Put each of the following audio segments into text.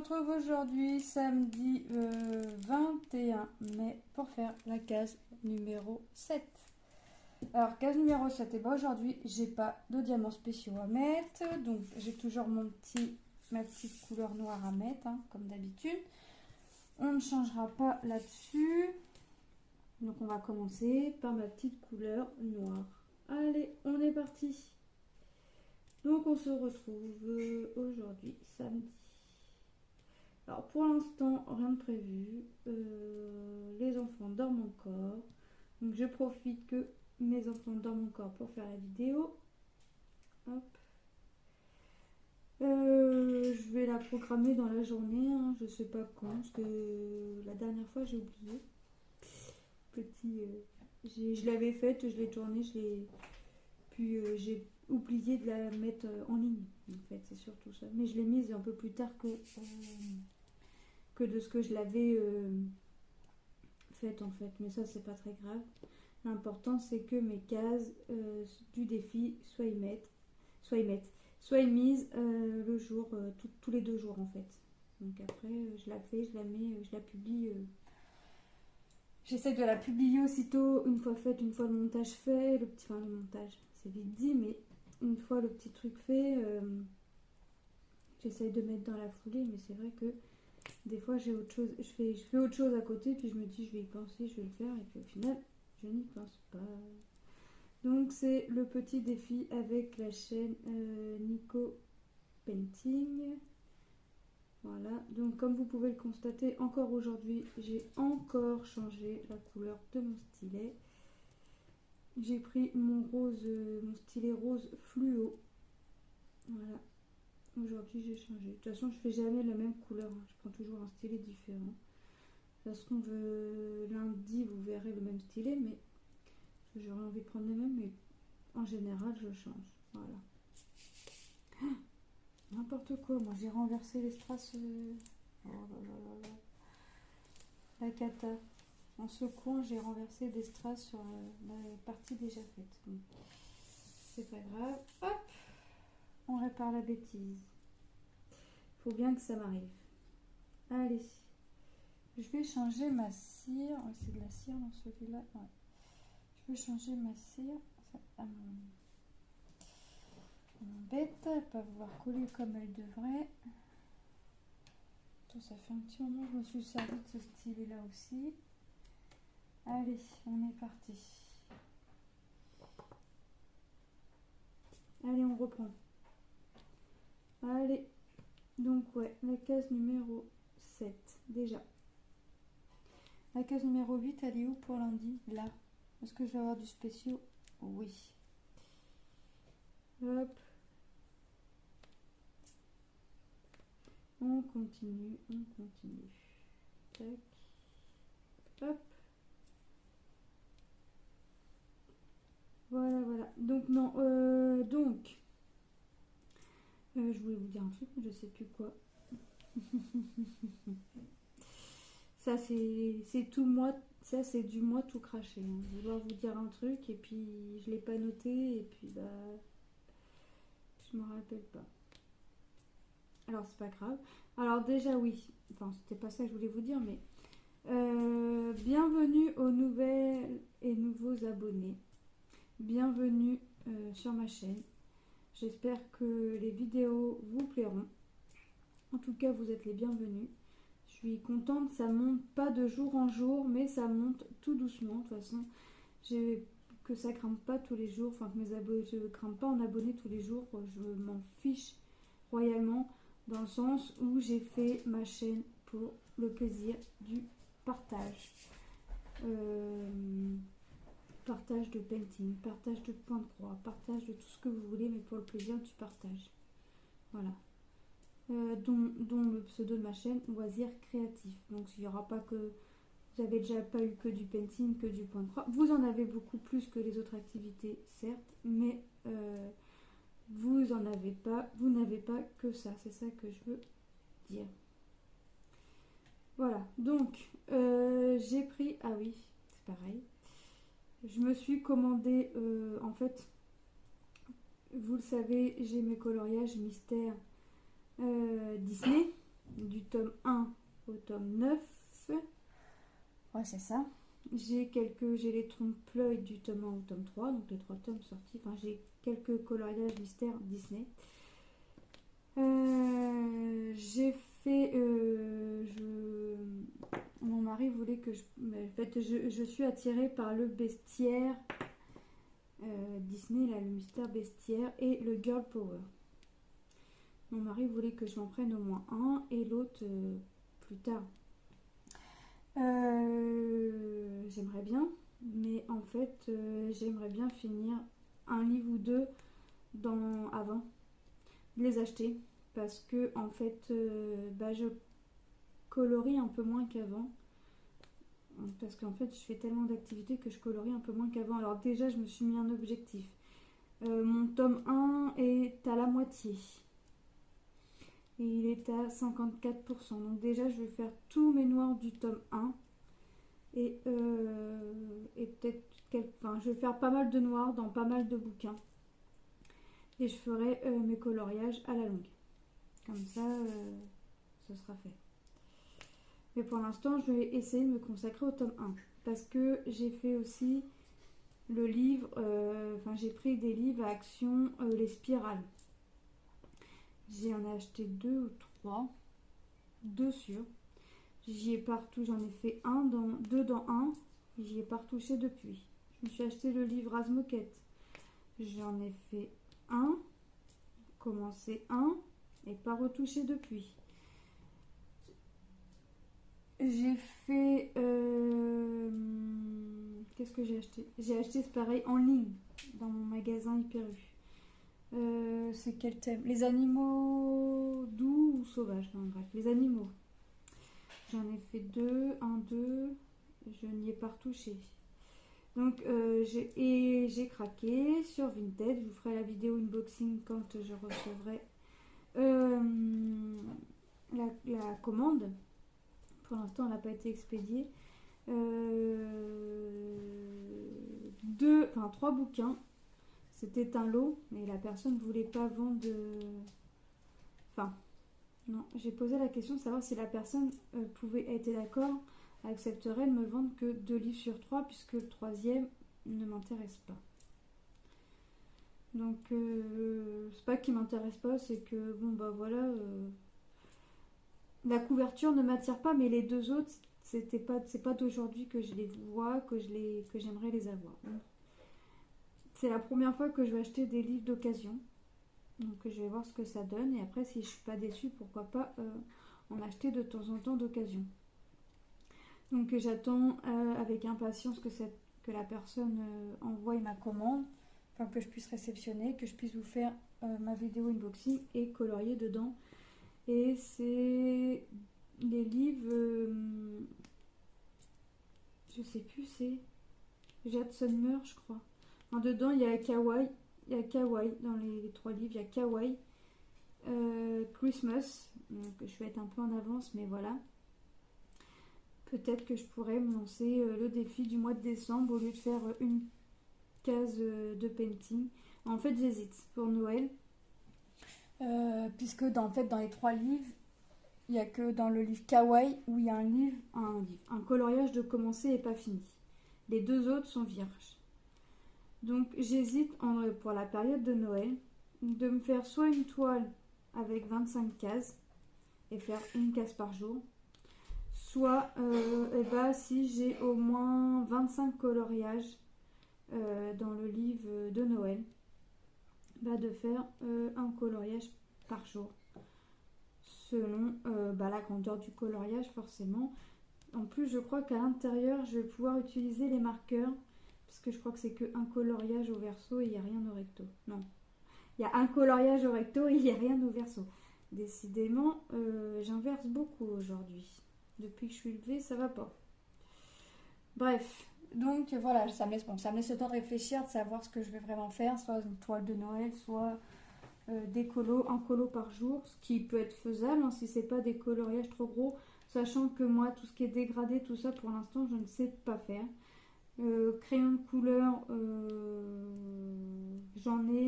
retrouve aujourd'hui, samedi 21 mai, pour faire la case numéro 7. Alors, case numéro 7, et ben aujourd'hui, j'ai pas de diamants spéciaux à mettre. Donc, j'ai toujours ma petite couleur noire à mettre, hein, comme d'habitude. On ne changera pas là-dessus. Donc, on va commencer par ma petite couleur noire. Allez, on est parti. Donc, on se retrouve aujourd'hui, samedi. Alors, pour l'instant, rien de prévu. Les enfants dorment encore. Donc, je profite que mes enfants dorment encore pour faire la vidéo. Hop. Je vais la programmer dans la journée. Hein, je sais pas quand, parce que la dernière fois, j'ai oublié. Je l'avais faite, je l'ai tournée, puis j'ai oublié de la mettre en ligne. En fait, c'est surtout ça. Mais je l'ai mise un peu plus tard que de ce que je l'avais faite en fait. Mais ça, c'est pas très grave. L'important, c'est que mes cases du défi soient mises le jour, tous les 2 jours en fait. Donc après, je la fais, je la mets, je la publie. J'essaie de la publier aussitôt, une fois faite, une fois le montage fait. Le montage, c'est vite dit, mais une fois le petit truc fait, j'essaie de mettre dans la foulée. Mais c'est vrai que des fois, j'ai autre chose, je fais autre chose à côté, puis je me dis, je vais y penser, je vais le faire, et puis au final, je n'y pense pas. Donc, c'est le petit défi avec la chaîne Nico Painting. Voilà, donc comme vous pouvez le constater, encore aujourd'hui, j'ai encore changé la couleur de mon stylet. J'ai pris mon stylet rose fluo. Voilà, aujourd'hui j'ai changé. De toute façon, je fais jamais la même couleur, hein. Je prends toujours un stylet différent. De toute façon, lundi, vous verrez le même stylet, mais j'aurais envie de prendre les mêmes, mais en général, je change. Voilà. N'importe quoi, moi j'ai renversé les strass. Oh là là là là. La cata. En secouant, j'ai renversé des strass sur la partie déjà faite. Bon. C'est pas grave. Hop, on répare la bêtise. Faut bien que ça m'arrive. Allez. Je vais changer ma cire. Oh, c'est de la cire dans celui-là. Ouais. Je vais changer ma cire. Ça m'embête. Elle ne va pas vouloir coller comme elle devrait. Ça fait un petit moment que je me suis servi de ce stylet-là aussi. Allez, on est parti. Allez, on reprend. Allez. Donc, ouais, la case numéro 7, déjà. La case numéro 8, elle est où pour lundi? Là. Est-ce que je vais avoir du spécial? Oui. Hop. On continue, on continue. Tac. Hop. Voilà, voilà. Donc, non, je voulais vous dire un truc, mais je sais plus quoi. Ça, c'est tout moi. Ça, c'est du moi tout craché. Hein. Vouloir vous dire un truc, et puis je l'ai pas noté, et puis bah, je m'en rappelle pas. Alors, c'est pas grave. Alors, déjà, oui. Enfin, c'était pas ça que je voulais vous dire, mais bienvenue aux nouvelles et nouveaux abonnés. Bienvenue sur ma chaîne. J'espère que les vidéos vous plairont. En tout cas, vous êtes les bienvenus. Je suis contente, ça monte pas de jour en jour, mais ça monte tout doucement. De toute façon, que ça grimpe pas tous les jours, enfin que mes abonnés, je grimpe pas en abonnés tous les jours, je m'en fiche royalement, dans le sens où j'ai fait ma chaîne pour le plaisir du partage. Partage de painting, partage de point de croix, partage de tout ce que vous voulez, mais pour le plaisir du partage. Voilà. Dont le pseudo de ma chaîne, Loisirs Créatifs. Donc il n'y aura pas que... Vous n'avez déjà pas eu que du painting, que du point de croix. Vous en avez beaucoup plus que les autres activités, certes, mais vous n'avez pas que ça. C'est ça que je veux dire. Voilà, donc j'ai pris... Ah oui, c'est pareil. Je me suis commandé, en fait, vous le savez, j'ai mes coloriages mystères Disney. du tome 1 au tome 9. Ouais, c'est ça. J'ai les trompe-l'œil du tome 1 au tome 3, donc les 3 tomes sortis. Enfin, j'ai quelques coloriages mystères Disney. J'ai fait... Mon mari voulait que je... En fait, je suis attirée par le bestiaire Disney, là, le mystère bestiaire et le girl power. Mon mari voulait que je m'en prenne au moins un et l'autre plus tard. J'aimerais bien, mais en fait, j'aimerais bien finir un livre ou deux avant de les acheter parce que en fait, je colorie un peu moins qu'avant. Parce qu'en fait, je fais tellement d'activités que je colorie un peu moins qu'avant. Alors déjà, je me suis mis un objectif. Mon tome 1 est à la moitié. Et il est à 54%. Donc déjà, je vais faire tous mes noirs du tome 1. Et peut-être je vais faire pas mal de noirs dans pas mal de bouquins. Et je ferai mes coloriages à la longue. Comme ça, ce sera fait. Mais pour l'instant, je vais essayer de me consacrer au tome 1. Parce que j'ai fait aussi le livre, j'ai pris des livres à action, les spirales. J'en ai acheté 2 ou 3. 2 sûrs. J'y ai pas retouché, j'en ai fait 2 dans 1. J'y ai pas retouché depuis. Je me suis acheté le livre Razmoquette. J'en ai fait 1, commencé 1 et pas retouché depuis. J'ai fait... qu'est-ce que j'ai acheté? J'ai acheté ce pareil en ligne dans mon magasin Hyper U. C'est quel thème? Les animaux doux ou sauvages? Non, bref, les animaux. J'en ai fait 2, 1, 2. Je n'y ai pas retouché. Donc j'ai craqué sur Vinted. Je vous ferai la vidéo unboxing quand je recevrai la commande. Pour l'instant, elle n'a pas été expédiée. 3 bouquins. C'était un lot, mais la personne ne voulait pas vendre non, j'ai posé la question de savoir si la personne était d'accord, accepterait de me vendre que 2 livres sur 3, puisque le 3e ne m'intéresse pas. Donc, c'est pas qu'il m'intéresse pas, c'est que, la couverture ne m'attire pas, mais les 2 autres, c'est pas d'aujourd'hui que je les vois, que j'aimerais les avoir. C'est la première fois que je vais acheter des livres d'occasion. Donc je vais voir ce que ça donne et après si je suis pas déçue, pourquoi pas en acheter de temps en temps d'occasion. Donc j'attends avec impatience que la personne envoie ma commande, que je puisse réceptionner, que je puisse vous faire ma vidéo unboxing et colorier dedans. Et c'est les livres, je sais plus, c'est Jadson Meur, je crois. Dedans il y a Kawaii. Il y a Kawaii dans les 3 livres, il y a Kawaii, Christmas, donc je vais être un peu en avance, mais voilà. Peut-être que je pourrais me lancer le défi du mois de décembre au lieu de faire une case de painting. En fait, j'hésite pour Noël, puisque dans les 3 livres, il n'y a que dans le livre Kawaii où il y a un coloriage de commencer et pas fini. Les 2 autres sont vierges. Donc j'hésite pour la période de Noël de me faire soit une toile avec 25 cases et faire une case par jour, soit si j'ai au moins 25 coloriages dans le livre de Noël, de faire un coloriage par jour selon la grandeur du coloriage forcément. En plus je crois qu'à l'intérieur je vais pouvoir utiliser les marqueurs. Parce que je crois que c'est qu'un coloriage au verso et il n'y a rien au recto. Non. Il y a un coloriage au recto et il n'y a rien au verso. Décidément, j'inverse beaucoup aujourd'hui. Depuis que je suis levée, ça va pas. Bref. Donc voilà, ça me laisse le temps de réfléchir, de savoir ce que je vais vraiment faire. Soit une toile de Noël, soit un colo par jour. Ce qui peut être faisable si c'est pas des coloriages trop gros. Sachant que moi, tout ce qui est dégradé, tout ça, pour l'instant, je ne sais pas faire. Crayon de couleur,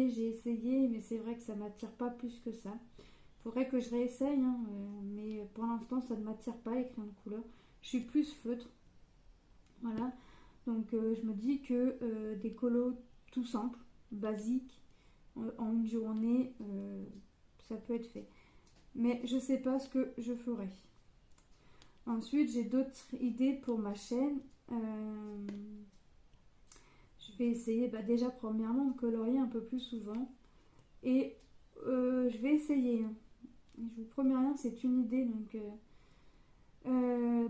j'ai essayé, mais c'est vrai que ça m'attire pas plus que ça. Faudrait que je réessaye, hein, mais pour l'instant ça ne m'attire pas les crayons de couleur. Je suis plus feutre. Voilà. Donc je me dis que des colos tout simples, basiques, en une journée, ça peut être fait. Mais je sais pas ce que je ferai. Ensuite, j'ai d'autres idées pour ma chaîne. Je vais essayer déjà premièrement de colorier un peu plus souvent. Et je vais essayer. Hein. Je vous promets rien, c'est une idée. Donc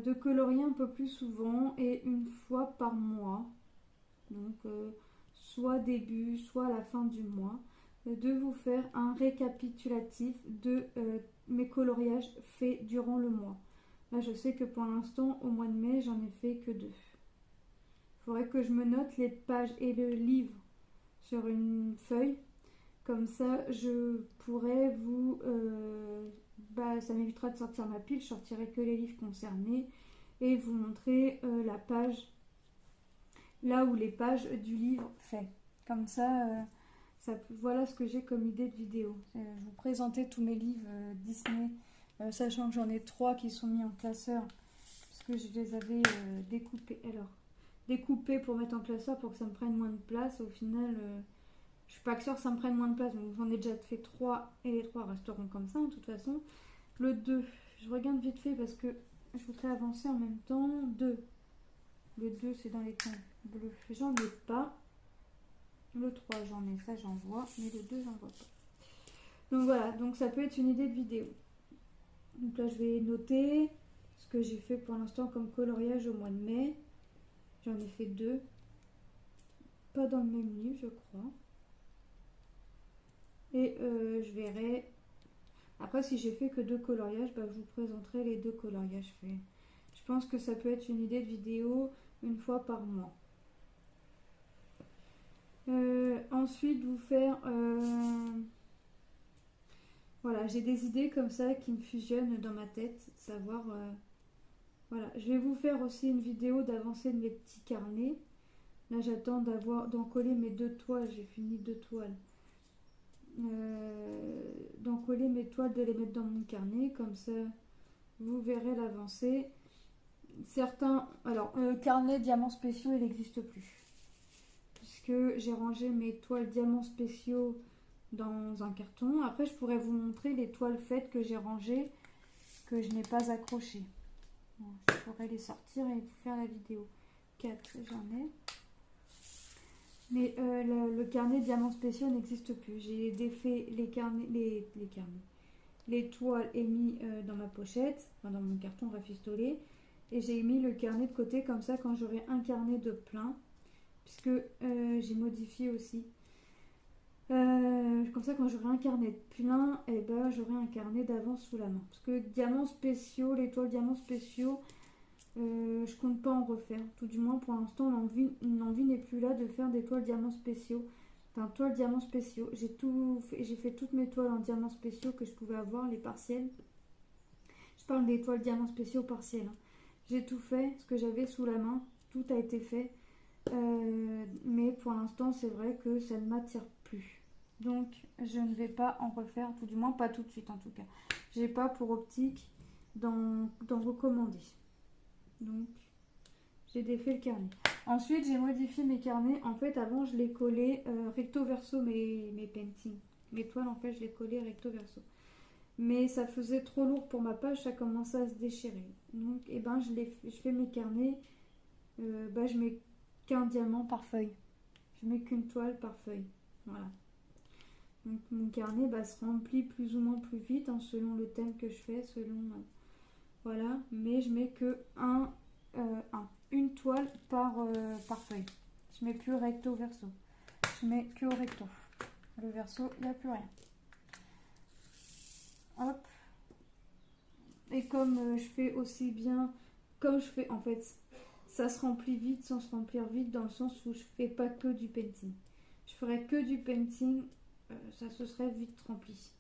de colorier un peu plus souvent et une fois par mois. Donc soit début, soit à la fin du mois. De vous faire un récapitulatif de mes coloriages faits durant le mois. Là, je sais que pour l'instant, au mois de mai, j'en ai fait que 2. Il faudrait que je me note les pages et le livre sur une feuille. Comme ça, je pourrais vous... ça m'évitera de sortir ma pile. Je sortirai que les livres concernés et vous montrer la page, là où les pages du livre fait. Comme ça, voilà ce que j'ai comme idée de vidéo. Je vais vous présenter tous mes livres Disney. Sachant que j'en ai 3 qui sont mis en classeur parce que je les avais découpés pour mettre en classeur pour que ça me prenne moins de place. Au final, je suis pas que sûre que ça me prenne moins de place, donc j'en ai déjà fait 3 et les 3 resteront comme ça de toute façon. Le 2, je regarde vite fait parce que je voudrais avancer en même temps. 2, le 2 c'est dans les tons bleus, j'en ai pas. Le 3 j'en ai, ça j'en vois, mais le 2 j'en vois pas. Donc voilà, donc ça peut être une idée de vidéo. Donc là, je vais noter ce que j'ai fait pour l'instant comme coloriage au mois de mai. J'en ai fait 2. Pas dans le même livre, je crois. Et je verrai. Après, si j'ai fait que 2 coloriages, je vous présenterai les 2 coloriages faits. Je pense que ça peut être une idée de vidéo une fois par mois. Ensuite, vous faire... Voilà, j'ai des idées comme ça qui me fusionnent dans ma tête, savoir... Voilà, je vais vous faire aussi une vidéo d'avancée de mes petits carnets. Là, j'attends d'en coller mes 2 toiles, j'ai fini 2 toiles. D'en coller mes toiles, de les mettre dans mon carnet, comme ça, vous verrez l'avancée. Certains... Alors, le carnet diamants spéciaux, il n'existe plus. Puisque j'ai rangé mes toiles diamants spéciaux dans un carton. Après, je pourrais vous montrer les toiles faites que j'ai rangées, que je n'ai pas accrochées. Bon, je pourrais les sortir et vous faire la vidéo. 4, j'en ai. Mais le carnet diamants spéciaux n'existe plus. J'ai défait les toiles et mis dans ma pochette, enfin dans mon carton rafistolé. Et j'ai mis le carnet de côté comme ça quand j'aurai un carnet de plein. Puisque j'ai modifié aussi. Comme ça, quand j'aurai un carnet de plein, j'aurai un carnet d'avance sous la main. Parce que diamants spéciaux, les toiles diamants spéciaux, je compte pas en refaire. Tout du moins, pour l'instant, l'envie n'est plus là de faire des toiles diamants spéciaux. Enfin, toiles diamants spéciaux. J'ai fait toutes mes toiles en diamants spéciaux que je pouvais avoir, les partiels. Je parle des toiles diamants spéciaux partiels. Hein. J'ai tout fait, ce que j'avais sous la main. Tout a été fait. Mais pour l'instant, c'est vrai que ça ne m'attire plus. Donc, je ne vais pas en refaire, tout du moins pas tout de suite en tout cas. J'ai pas pour optique d'en recommander. Donc, j'ai défait le carnet. Ensuite, j'ai modifié mes carnets. En fait, avant, je les collais recto verso, mes paintings. Mes toiles, en fait, je les collais recto verso. Mais ça faisait trop lourd pour ma page, ça commençait à se déchirer. Donc, je fais mes carnets. Je mets qu'un diamant par feuille. Je mets qu'une toile par feuille. Voilà. Donc mon carnet se remplit plus ou moins plus vite hein, selon le thème que je fais, voilà. Mais je mets que une toile par feuille. Je mets plus recto verso. Je mets que au recto. Le verso, il n'y a plus rien. Hop. Et comme je fais aussi bien, comme je fais en fait, ça se remplit vite sans se remplir vite dans le sens où je fais pas que du painting. Je ferais que du painting, ça se serait vite rempli.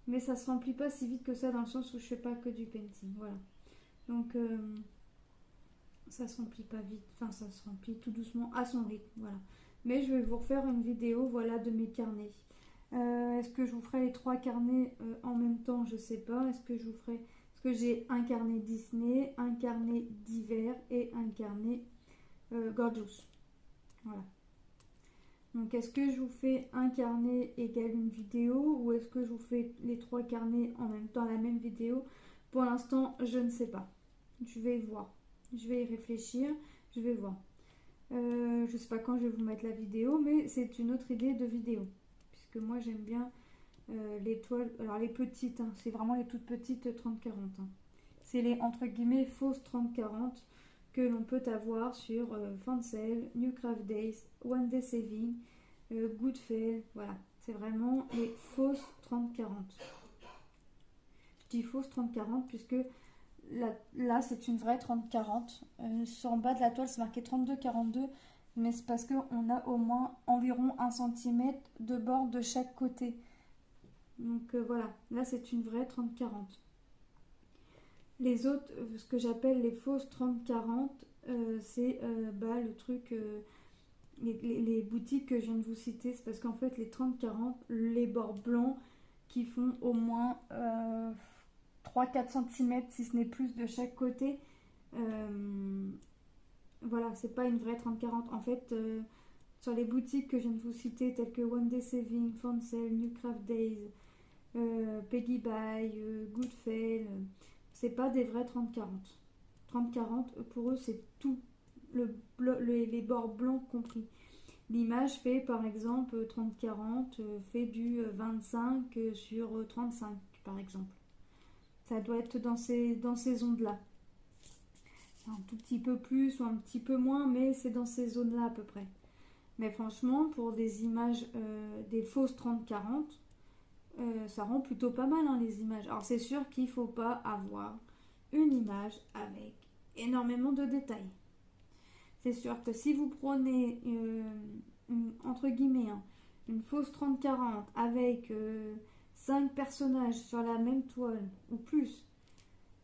Mais ça se remplit pas si vite que ça dans le sens où je fais pas que du painting. Voilà. Donc ça se remplit pas vite, enfin ça se remplit tout doucement à son rythme. Voilà. Mais je vais vous refaire une vidéo voilà de mes carnets. Est-ce que je vous ferai les 3 carnets en même temps? Je sais pas. Est-ce que je vous ferai... Parce que j'ai un carnet Disney, un carnet d'hiver et un carnet Gorgeous. Voilà. Donc est-ce que je vous fais un carnet égale une vidéo ou est-ce que je vous fais les 3 carnets en même temps la même vidéo? Pour l'instant, je ne sais pas. Je vais voir. Je vais y réfléchir. Je vais voir. Je ne sais pas quand je vais vous mettre la vidéo, mais c'est une autre idée de vidéo. Puisque moi, j'aime bien les toiles. Alors les petites, hein, c'est vraiment les toutes petites 30-40. Hein. C'est les entre guillemets fausses 30-40 que l'on peut avoir sur Fansale, New Craft Days, One Day Saving, Goodfell. Voilà, c'est vraiment les fausses 30-40. Je dis fausses 30-40 puisque là c'est une vraie 30-40. Sur en bas de la toile, c'est marqué 32-42. Mais c'est parce qu'on a au moins environ 1 cm de bord de chaque côté. Donc voilà, là c'est une vraie 30-40. Les autres, ce que j'appelle les fausses 30-40, c'est le truc, les boutiques que je viens de vous citer, c'est parce qu'en fait les 30-40, les bords blancs qui font au moins 3-4 cm, si ce n'est plus de chaque côté, voilà, c'est pas une vraie 30-40. En fait, sur les boutiques que je viens de vous citer, telles que One Day Saving, Fansale, New Craft Days, Peggy Buy, Goodfell, c'est pas des vrais 30-40. 30-40, pour eux, c'est tout, les bords blancs compris. L'image fait par exemple 30-40, fait du 25 sur 35 par exemple. Ça doit être dans ces zones-là. Un tout petit peu plus ou un petit peu moins, mais c'est dans ces zones-là à peu près. Mais franchement, pour des images, des fausses 30-40, ça rend plutôt pas mal hein, les images. Alors c'est sûr qu'il ne faut pas avoir une image avec énormément de détails. C'est sûr que si vous prenez entre guillemets une fausse 30-40 avec 5 personnages sur la même toile ou plus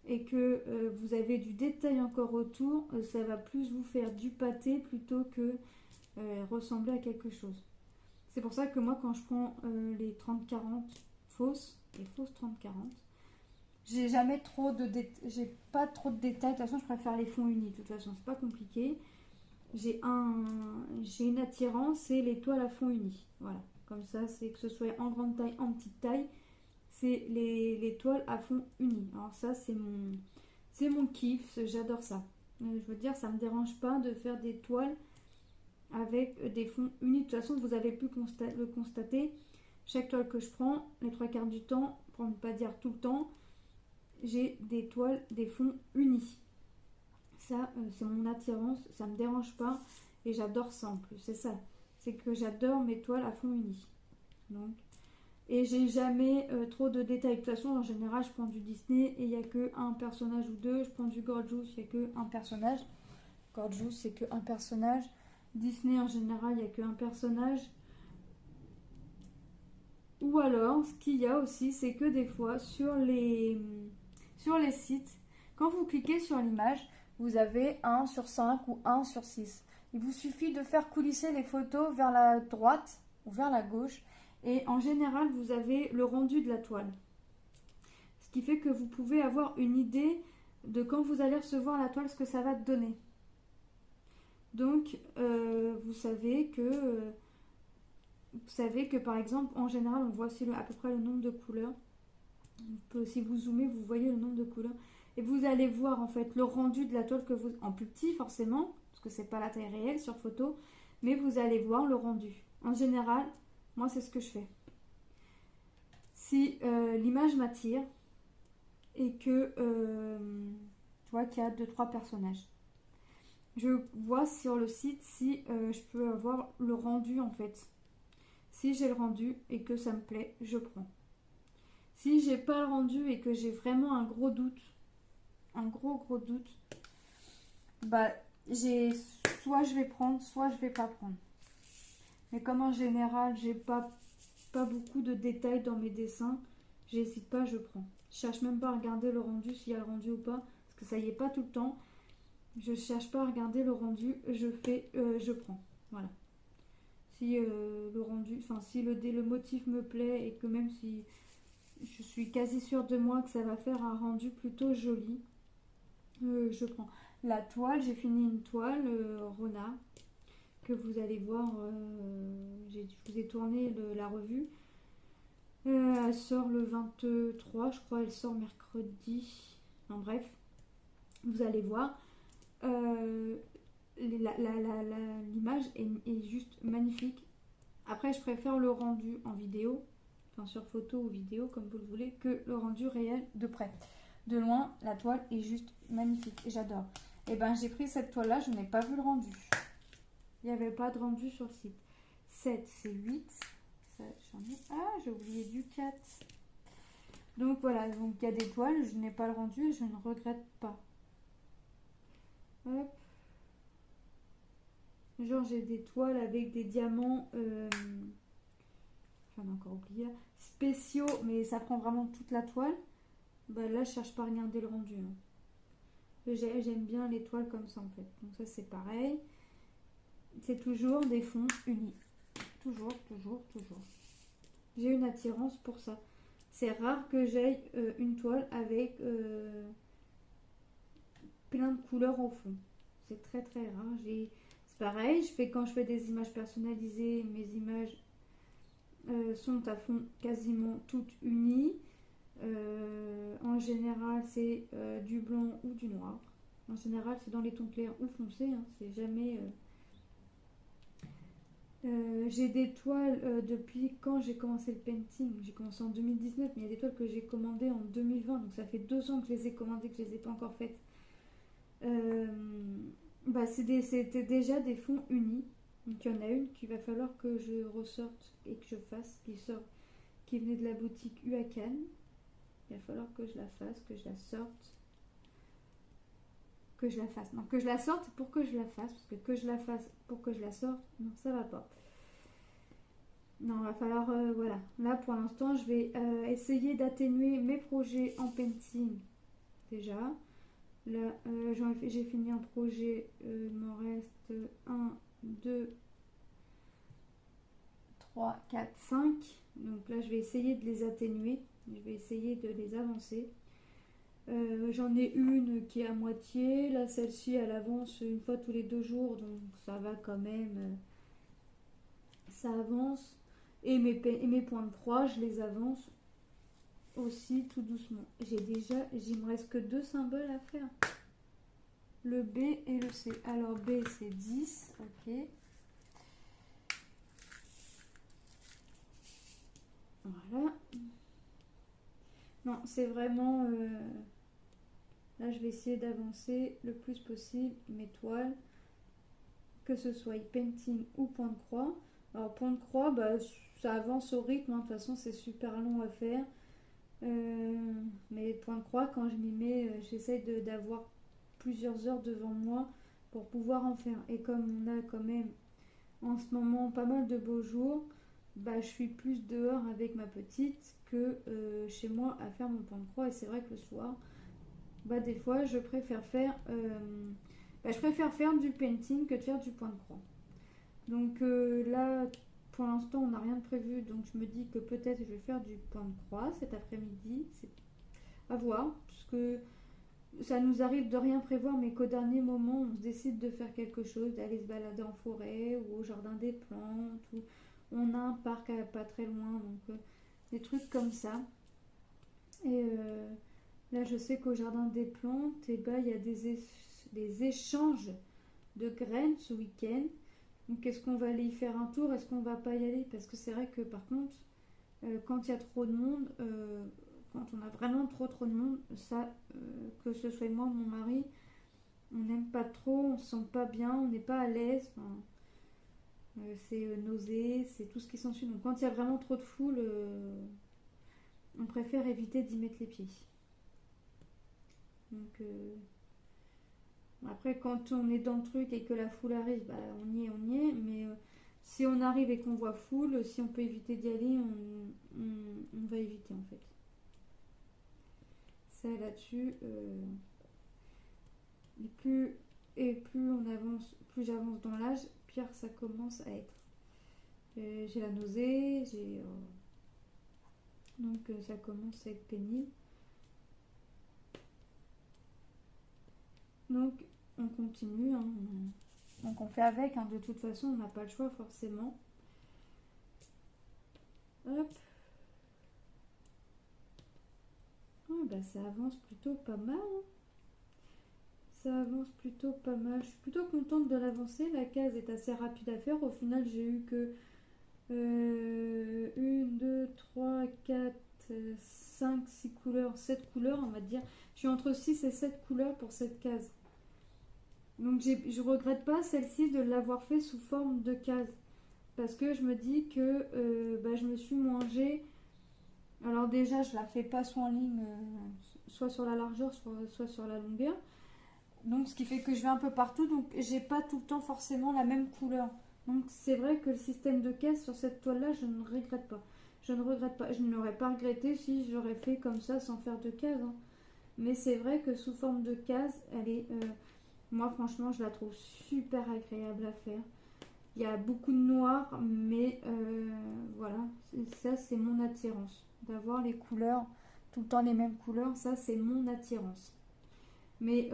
et que vous avez du détail encore autour, ça va plus vous faire du pâté plutôt que ressembler à quelque chose. C'est pour ça que moi quand je prends les 30-40 fausses, les fausses 30-40, j'ai pas trop de détails. De toute façon, je préfère les fonds unis. De toute façon, c'est pas compliqué. J'ai une attirance, c'est les toiles à fond unis. Voilà, comme ça, c'est que ce soit en grande taille, en petite taille, c'est les toiles à fond unis. Alors ça, c'est mon kiff, j'adore ça. Je veux dire, ça me dérange pas de faire des toiles avec des fonds unis. De toute façon, vous avez pu le constater. Chaque toile que je prends, les 3/4 du temps, pour ne pas dire tout le temps, j'ai des toiles, des fonds unis. Ça, c'est mon attirance, ça me dérange pas et j'adore ça en plus. C'est ça, c'est que j'adore mes toiles à fond unis. Donc, et j'ai jamais trop de détails. De toute façon, en général, je prends du Disney et il n'y a que un personnage ou deux. Je prends du Gorgeous, il n'y a que un personnage. Gorgeous, c'est que un personnage. Disney, en général, il n'y a que un personnage. Ou alors, ce qu'il y a aussi, c'est que des fois, sur les sites, quand vous cliquez sur l'image, vous avez 1 sur 5 ou 1 sur 6. Il vous suffit de faire coulisser les photos vers la droite ou vers la gauche. Et en général, vous avez le rendu de la toile. Ce qui fait que vous pouvez avoir une idée de quand vous allez recevoir la toile, ce que ça va te donner. Donc, vous savez que par exemple, en général, on voit aussi à peu près le nombre de couleurs. Si vous zoomez, vous voyez le nombre de couleurs. Et vous allez voir en fait le rendu de la toile que vous... En plus petit forcément, parce que c'est pas la taille réelle sur photo, mais vous allez voir le rendu. En général, moi c'est ce que je fais. Si l'image m'attire et que je vois qu'il y a 2-3 personnages, je vois sur le site si je peux avoir le rendu en fait. Si j'ai le rendu et que ça me plaît, je prends. Si j'ai pas le rendu et que j'ai vraiment un gros doute, un gros doute, bah soit je vais prendre, soit je vais pas prendre. Mais comme en général j'ai pas beaucoup de détails dans mes dessins, j'hésite pas, je prends. Je cherche même pas à regarder le rendu, s'il y a le rendu ou pas, parce que ça y est pas tout le temps. Je cherche pas à regarder le rendu, je prends. Voilà. si le rendu, enfin si le motif me plaît et que même si je suis quasi sûre de moi que ça va faire un rendu plutôt joli, je prends la toile. J'ai fini une toile Rona que vous allez voir, je vous ai tourné la revue. Elle sort le 23, je crois, elle sort mercredi. Enfin bref, vous allez voir. L'image est juste magnifique. Après, je préfère le rendu en vidéo, enfin sur photo ou vidéo, comme vous le voulez, que le rendu réel de près. De loin, la toile est juste magnifique et j'adore. Et ben, j'ai pris cette toile-là, je n'ai pas vu le rendu. Il n'y avait pas de rendu sur le site. 7, c'est 8. Ça, ah, j'ai oublié du 4. Donc voilà, donc il y a des toiles, je n'ai pas le rendu et je ne regrette pas. Hop. Genre j'ai des toiles avec des diamants, j'en ai encore oublié, spéciaux, mais ça prend vraiment toute la toile. Bah là je cherche pas à regarder le rendu. Hein. J'aime bien les toiles comme ça en fait. Donc ça c'est pareil. C'est toujours des fonds unis. Toujours, toujours, toujours. J'ai une attirance pour ça. C'est rare que j'aille une toile avec plein de couleurs au fond. C'est très très rare. C'est pareil, quand je fais des images personnalisées, mes images sont à fond quasiment toutes unies. En général, c'est du blanc ou du noir. En général, c'est dans les tons clairs ou foncés. Hein, c'est jamais. J'ai des toiles depuis quand j'ai commencé le painting. J'ai commencé en 2019, mais il y a des toiles que j'ai commandées en 2020. Donc ça fait 2 ans que je les ai commandées, que je les ai pas encore faites. Bah c'était déjà des fonds unis. Donc il y en a une qu'il va falloir que je ressorte et que je fasse, qui venait de la boutique Uakan. Il va falloir que je la fasse, que je la sorte. Que je la fasse. Non, que je la sorte pour que je la fasse. Parce que je la fasse pour que je la sorte, non, ça va pas. Non, il va falloir, voilà. Là, pour l'instant, je vais essayer d'atténuer mes projets en painting. Déjà. Là, j'ai fini un projet. Il m'en reste 1, 2, 3, 4, 5. Donc là, je vais essayer de les atténuer. Je vais essayer de les avancer. J'en ai une qui est à moitié. Là, celle-ci, elle avance une fois tous les 2 jours. Donc ça va quand même. Ça avance. Et mes points de croix, je les avance aussi tout doucement. Il me reste que 2 symboles à faire. Le B et le C. Alors B c'est 10, ok. Voilà. Non, c'est vraiment... Là, je vais essayer d'avancer le plus possible mes toiles. Que ce soit painting ou point de croix. Alors, point de croix, bah, ça avance au rythme. Hein. De toute façon, c'est super long à faire. Mais point de croix, quand je m'y mets, j'essaie d'avoir plusieurs heures devant moi pour pouvoir en faire. Et comme on a quand même en ce moment pas mal de beaux jours, bah, je suis plus dehors avec ma petite que chez moi à faire mon point de croix. Et c'est vrai que le soir, bah, des fois je préfère faire du painting que de faire du point de croix. Donc là pour l'instant on n'a rien de prévu, donc je me dis que peut-être je vais faire du point de croix cet après-midi. C'est à voir, parce que ça nous arrive de rien prévoir, mais qu'au dernier moment on se décide de faire quelque chose, d'aller se balader en forêt ou au jardin des plantes, ou on a un parc pas très loin, donc des trucs comme ça. Et là je sais qu'au jardin des plantes, il y a des échanges de graines ce week-end. Donc est-ce qu'on va aller y faire un tour, est-ce qu'on va pas y aller? Parce que c'est vrai que par contre, quand il y a trop de monde, quand on a vraiment trop de monde, ça, que ce soit moi ou mon mari, on n'aime pas trop, on se sent pas bien, on n'est pas à l'aise. Enfin, c'est nausée, c'est tout ce qui s'ensuit. Donc quand il y a vraiment trop de foule, on préfère éviter d'y mettre les pieds. Donc après, quand on est dans le truc et que la foule arrive, bah, on y est. Mais si on arrive et qu'on voit foule, si on peut éviter d'y aller, on va éviter en fait. Ça là-dessus, et plus on avance, plus j'avance dans l'âge, pire ça commence à être. J'ai la nausée, donc ça commence à être pénible. Donc on continue, hein. Donc on fait avec, hein. De toute façon on n'a pas le choix forcément. Hop. Oh, bah, ça avance plutôt pas mal, hein. Ça avance plutôt pas mal. Je suis plutôt contente de l'avancer. La case est assez rapide à faire. Au final, j'ai eu que 1, 2, 3, 4, 5, 6 couleurs, 7 couleurs, on va dire. Je suis entre 6 et 7 couleurs pour cette case. Donc je regrette pas celle-ci de l'avoir fait sous forme de case. Parce que je me dis que je me suis mangé. Alors déjà, je la fais pas soit en ligne, soit sur la largeur, soit sur la longueur. Donc ce qui fait que je vais un peu partout, donc j'ai pas tout le temps forcément la même couleur. Donc c'est vrai que le système de caisse sur cette toile là, je ne regrette pas. Je ne regrette pas. Je ne l'aurais pas regretté si je l'aurais fait comme ça sans faire de case, hein. Mais c'est vrai que sous forme de case, elle est... moi franchement je la trouve super agréable à faire. Il y a beaucoup de noir, mais voilà, ça c'est mon attirance. D'avoir les couleurs, tout le temps les mêmes couleurs, ça c'est mon attirance. Mais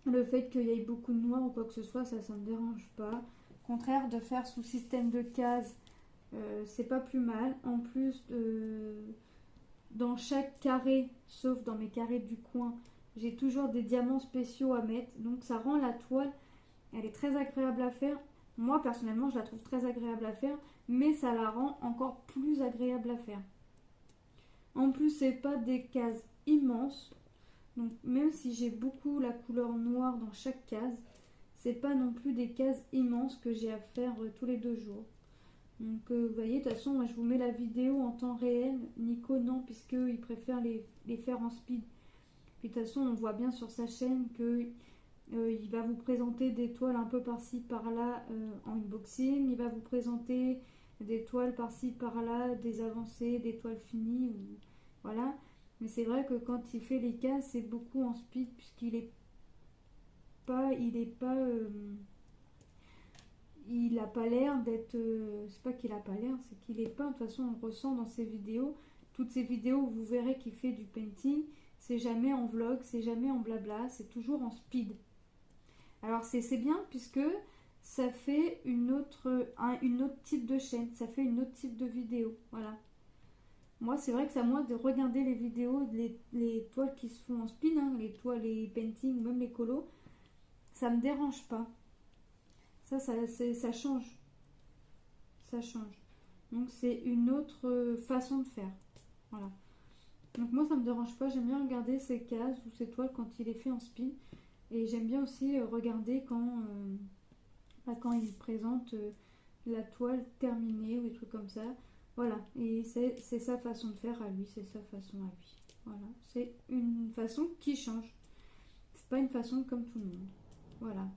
le fait qu'il y ait beaucoup de noir ou quoi que ce soit, ça me dérange pas. Au contraire, de faire sous système de cases, c'est pas plus mal. En plus, dans chaque carré, sauf dans mes carrés du coin, j'ai toujours des diamants spéciaux à mettre. Donc ça rend la toile, elle est très agréable à faire. Moi, personnellement, je la trouve très agréable à faire, mais ça la rend encore plus agréable à faire. En plus, c'est pas des cases immenses. Donc même si j'ai beaucoup la couleur noire dans chaque case, c'est pas non plus des cases immenses que j'ai à faire tous les 2 jours. Donc vous voyez, de toute façon, moi, je vous mets la vidéo en temps réel. Nico non, puisqu'il préfère les faire en speed. Puis de toute façon, on voit bien sur sa chaîne que il va vous présenter des toiles un peu par-ci par-là en unboxing. Il va vous présenter des toiles par-ci par-là, des avancées, des toiles finies. Voilà. Mais c'est vrai que quand il fait les cases, c'est beaucoup en speed puisqu'il est pas, il a pas l'air d'être, c'est pas qu'il a pas l'air, c'est qu'il est pas. De toute façon, on le ressent dans ses vidéos. Toutes ces vidéos où vous verrez qu'il fait du painting, c'est jamais en vlog, c'est jamais en blabla, c'est toujours en speed. Alors c'est bien puisque ça fait une autre type de chaîne, ça fait une autre type de vidéo. Voilà. Moi, c'est vrai que ça moi de regarder les vidéos, les toiles qui se font en spin, hein, les toiles, les paintings, même les colos, ça me dérange pas. Ça change. Ça change. Donc, c'est une autre façon de faire. Voilà. Donc, moi, ça me dérange pas. J'aime bien regarder ces cases ou ces toiles quand il est fait en spin. Et j'aime bien aussi regarder quand il présente la toile terminée ou des trucs comme ça. Voilà, et c'est sa façon de faire à lui, c'est sa façon à lui. Voilà, c'est une façon qui change. C'est pas une façon comme tout le monde. Voilà.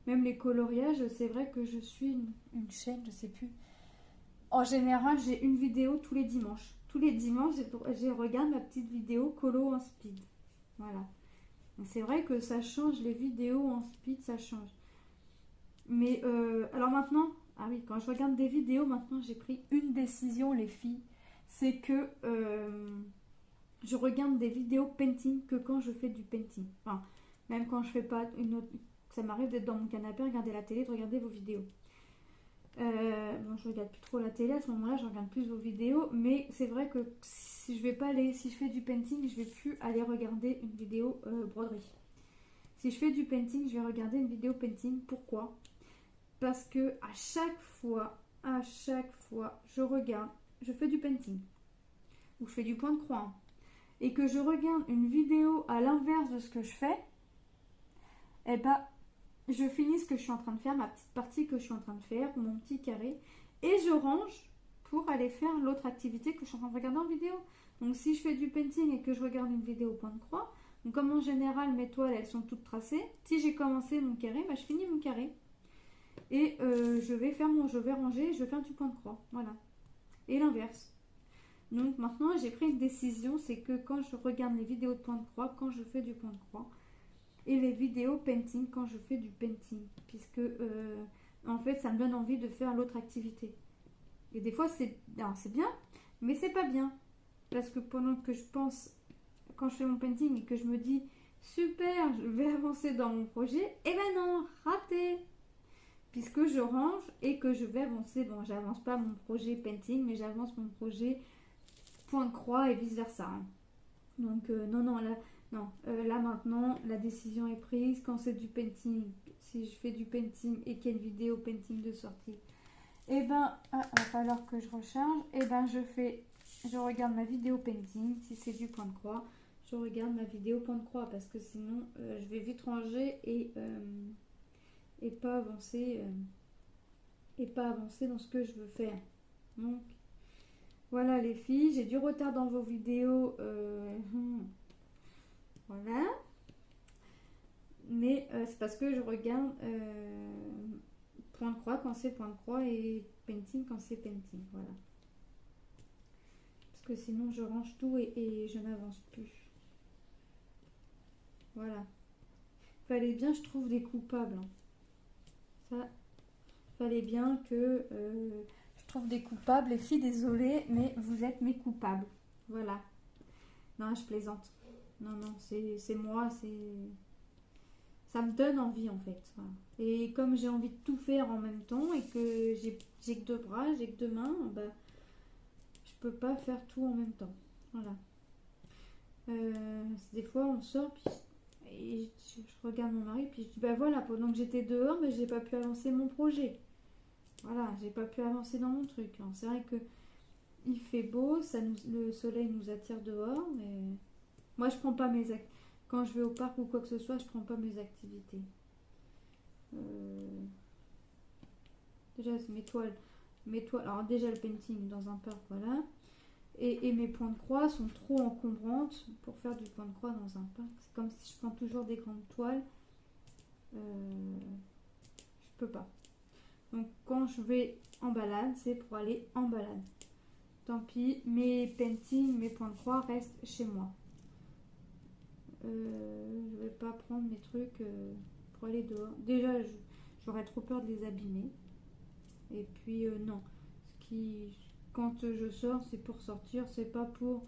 Même les coloriages, c'est vrai que je suis une chaîne, je sais plus. En général, j'ai une vidéo tous les dimanches. Tous les dimanches, je regarde ma petite vidéo colo en speed. Voilà. C'est vrai que ça change, les vidéos en speed, ça change. Mais alors maintenant, ah oui, quand je regarde des vidéos, maintenant j'ai pris une décision, les filles. C'est que je regarde des vidéos painting que quand je fais du painting. Enfin, même quand je fais pas une autre. Ça m'arrive d'être dans mon canapé, regarder la télé, de regarder vos vidéos. Bon, je regarde plus trop la télé à ce moment-là, je regarde plus vos vidéos. Mais c'est vrai que si je fais du painting, je vais plus aller regarder une vidéo broderie. Si je fais du painting, je vais regarder une vidéo painting. Pourquoi ? Parce que à chaque fois, je regarde, je fais du painting ou je fais du point de croix, hein, et que je regarde une vidéo à l'inverse de ce que je fais, eh ben, je finis ce que je suis en train de faire, ma petite partie que je suis en train de faire, mon petit carré, et je range pour aller faire l'autre activité que je suis en train de regarder en vidéo. Donc si je fais du painting et que je regarde une vidéo au point de croix, donc comme en général mes toiles elles sont toutes tracées, si j'ai commencé mon carré, je finis mon carré. Et je vais ranger, je vais faire du point de croix. Voilà. Et l'inverse. Donc maintenant, j'ai pris une décision, c'est que quand je regarde les vidéos de point de croix, quand je fais du point de croix, et les vidéos painting quand je fais du painting. Puisque en fait ça me donne envie de faire l'autre activité. Et des fois c'est bien, mais c'est pas bien. Parce que pendant que je pense, quand je fais mon painting et que je me dis super, je vais avancer dans mon projet, eh ben non, raté. Puisque je range et que je vais avancer. Bon, j'avance pas mon projet painting, mais j'avance mon projet point de croix et vice versa. Hein. Donc non, non, là, non, là maintenant, la décision est prise. Quand c'est du painting, si je fais du painting et qu'il y a une vidéo painting de sortie, eh ben, va falloir que je recharge. Eh ben, je regarde ma vidéo painting. Si c'est du point de croix, je regarde ma vidéo point de croix parce que sinon, je vais vite ranger et pas avancer dans ce que je veux faire. Donc voilà les filles, j'ai du retard dans vos vidéos, voilà, mais c'est parce que je regarde point de croix quand c'est point de croix et painting quand c'est painting, voilà, parce que sinon je range tout et je n'avance plus. Voilà, fallait bien je trouve des coupables, hein. Ça fallait bien que je trouve des coupables. Les filles, désolées, mais vous êtes mes coupables. Voilà. Non, je plaisante. Non, non, c'est moi, ça me donne envie en fait. Voilà. Et comme j'ai envie de tout faire en même temps et que j'ai que 2 bras, j'ai que 2 mains, bah, je peux pas faire tout en même temps. Voilà. Des fois, on sort puis et je regarde mon mari puis je dis bah voilà, pendant que j'étais dehors, mais j'ai pas pu avancer mon projet. Voilà, j'ai pas pu avancer dans mon truc. Alors, c'est vrai que il fait beau, le soleil nous attire dehors, mais moi je prends pas quand je vais au parc ou quoi que ce soit, je prends pas mes activités. Déjà c'est mes toiles. Alors déjà le painting dans un parc, voilà. Et mes points de croix sont trop encombrantes pour faire du point de croix dans un parc. C'est comme si je prends toujours des grandes toiles. Je peux pas. Donc quand je vais en balade, c'est pour aller en balade. Tant pis, mes paintings, mes points de croix restent chez moi. Je vais pas prendre mes trucs pour aller dehors. Déjà, j'aurais trop peur de les abîmer. Et puis non. Quand je sors, c'est pour sortir, c'est pas pour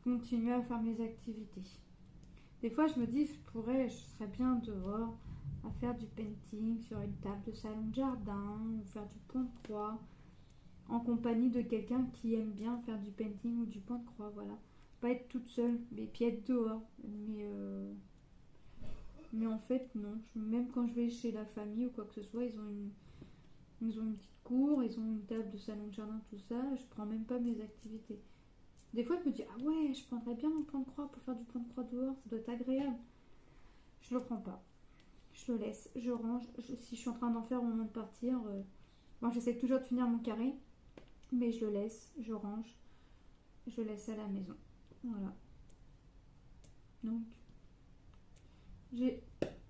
continuer à faire mes activités. Des fois, je me dis, je serais bien dehors à faire du painting sur une table de salon de jardin ou faire du point de croix en compagnie de quelqu'un qui aime bien faire du painting ou du point de croix, voilà. Pas être toute seule, mais puis être dehors. Mais en fait, non. Même quand je vais chez la famille ou quoi que ce soit, ils ont une petite cour, ils ont une table de salon de jardin, tout ça. Je prends même pas mes activités. Des fois, je me dis, ah ouais, je prendrais bien mon point de croix pour faire du point de croix dehors, ça doit être agréable. Je le prends pas. Je le laisse, je range. Si je suis en train d'en faire au moment de partir, bon, j'essaie toujours de finir mon carré, mais je le laisse, je range, je laisse à la maison. Voilà. Donc, j'ai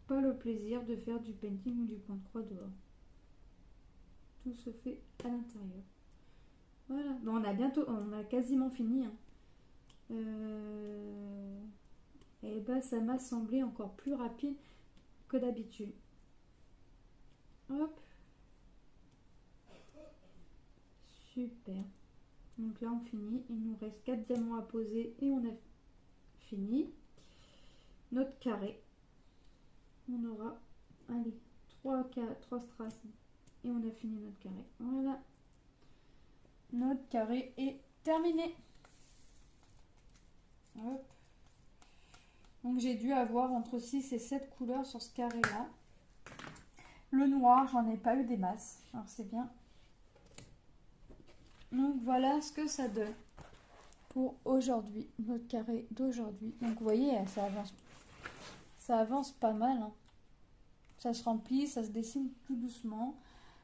pas le plaisir de faire du painting ou du point de croix dehors. Tout se fait à l'intérieur. Voilà. Bon, on a quasiment fini. Hein. Et bah, ça m'a semblé encore plus rapide que d'habitude. Hop. Super. Donc là, on finit. Il nous reste 4 diamants à poser et on a fini. Notre carré. On aura, allez, 3 strass et on a fini notre carré. Voilà. Notre carré est terminé. Hop. Donc j'ai dû avoir entre 6 et 7 couleurs sur ce carré là. Le noir, j'en ai pas eu des masses. Alors c'est bien. Donc voilà ce que ça donne pour aujourd'hui, notre carré d'aujourd'hui. Donc vous voyez, ça avance pas mal. Hein. Ça se remplit, ça se dessine tout doucement.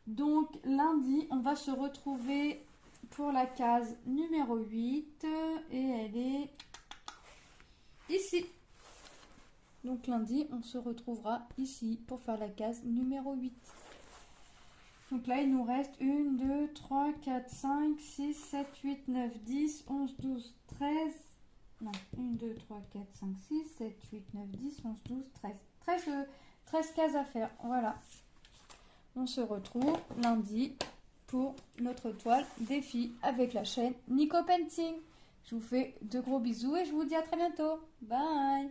Donc lundi, on va se retrouver pour la case numéro 8 et elle est ici. Donc lundi, on se retrouvera ici pour faire la case numéro 8. Donc là, il nous reste 1, 2, 3, 4, 5, 6, 7, 8, 9, 10, 11, 12, 13. Non, 1, 2, 3, 4, 5, 6, 7, 8, 9, 10, 11, 12, 13. 13 cases à faire. Voilà. On se retrouve lundi pour notre toile défi avec la chaîne Nico Painting. Je vous fais de gros bisous et je vous dis à très bientôt. Bye!